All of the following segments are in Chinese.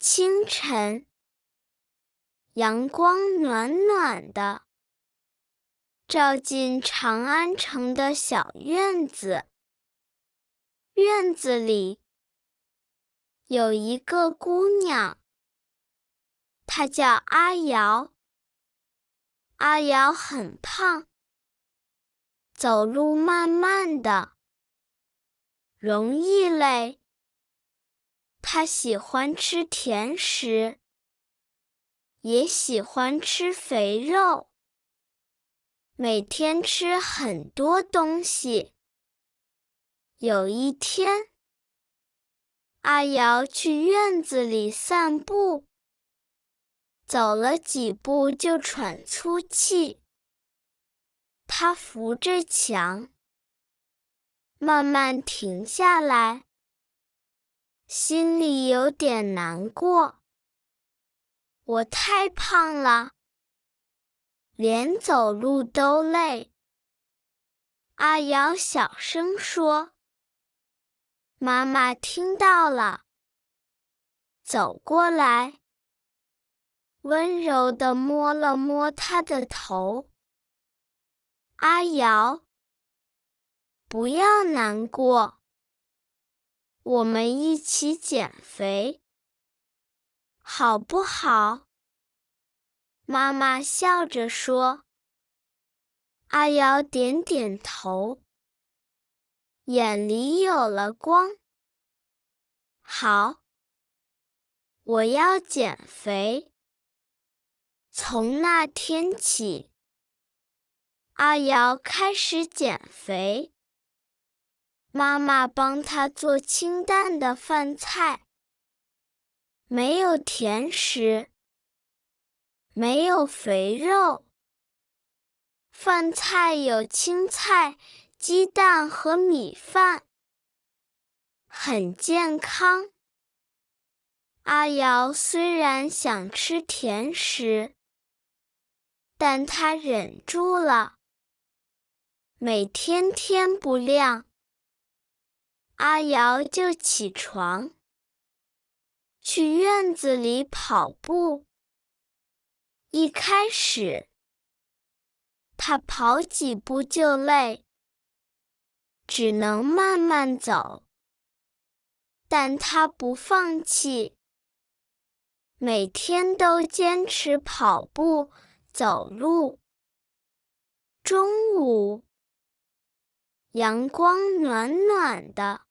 清晨，阳光暖暖的，照进长安城的小院子。院子里有一个姑娘，她叫阿瑶。阿瑶很胖，走路慢慢的，容易累。她喜欢吃甜食，也喜欢吃肥肉，每天吃很多东西。有一天，阿瑶去院子里散步，走了几步就喘粗气。她扶着墙，慢慢停下来，心里有点难过。我太胖了，连走路都累。阿瑶小声说。妈妈听到了，走过来，温柔地摸了摸她的头。阿瑶，不要难过，我们一起减肥，好不好？妈妈笑着说。阿瑶点点头，眼里有了光。好，我要减肥。从那天起，阿瑶开始减肥。妈妈帮她做清淡的饭菜，没有甜食，没有肥肉。饭菜有青菜、鸡蛋和米饭，很健康。阿瑶虽然想吃甜食，但她忍住了。每天天不亮，阿瑶就起床，去院子里跑步。一开始，她跑几步就累，只能慢慢走。但她不放弃，每天都坚持跑步、走路。中午，阳光暖暖的，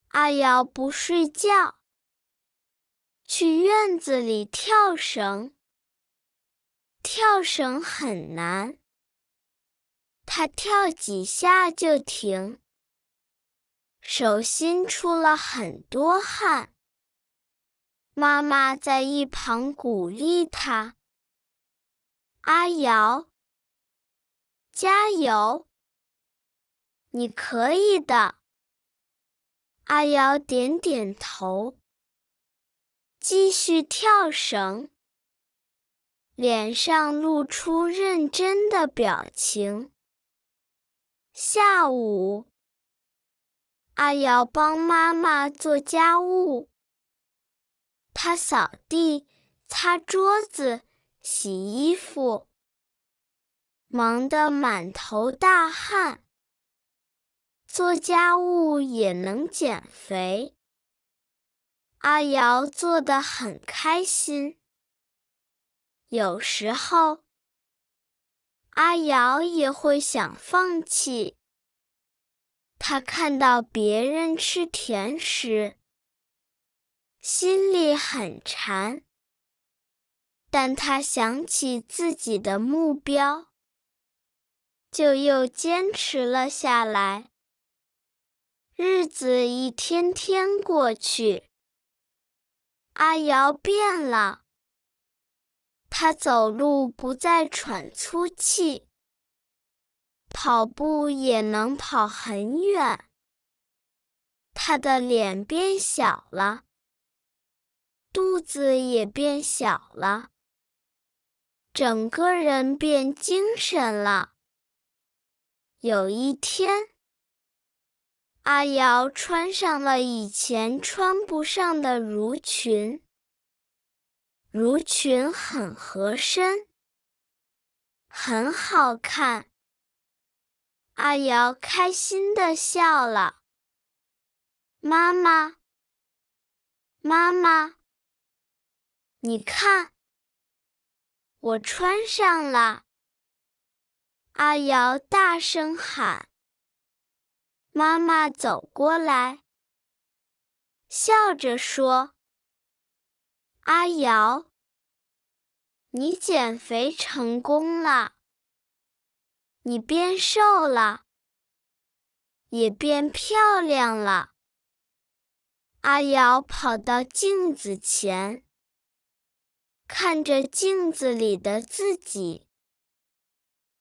阿瑶不睡觉，去院子里跳绳。跳绳很难，她跳几下就停，手心出了很多汗。妈妈在一旁鼓励她：阿瑶，加油，你可以的。阿瑶点点头，继续跳绳，脸上露出认真的表情。下午，阿瑶帮妈妈做家务，她扫地、擦桌子、洗衣服，忙得满头大汗。做家务也能减肥，阿瑶做得很开心。有时候，阿瑶也会想放弃。她看到别人吃甜食，心里很馋，但她想起自己的目标，就又坚持了下来。日子一天天过去，阿瑶变了。她走路不再喘粗气，跑步也能跑很远。她的脸变小了，肚子也变小了，整个人变精神了。有一天，阿瑶穿上了以前穿不上的襦裙，襦裙很合身，很好看。阿瑶开心地笑了。妈妈，妈妈，你看，我穿上了！阿瑶大声喊。妈妈走过来，笑着说：“阿瑶，你减肥成功了，你变瘦了，也变漂亮了。”阿瑶跑到镜子前，看着镜子里的自己，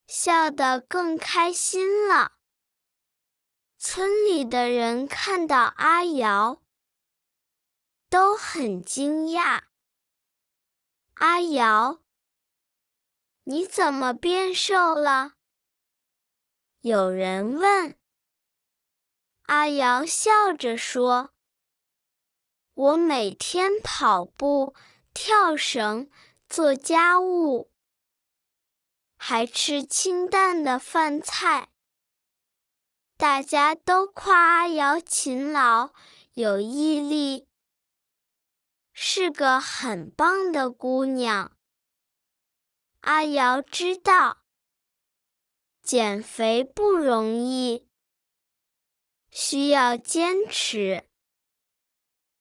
笑得更开心了。村里的人看到阿瑶，都很惊讶。阿瑶，你怎么变瘦了？有人问。阿瑶笑着说：“我每天跑步、跳绳、做家务，还吃清淡的饭菜。大家都夸阿瑶勤劳、有毅力，是个很棒的姑娘。”阿瑶知道，减肥不容易，需要坚持。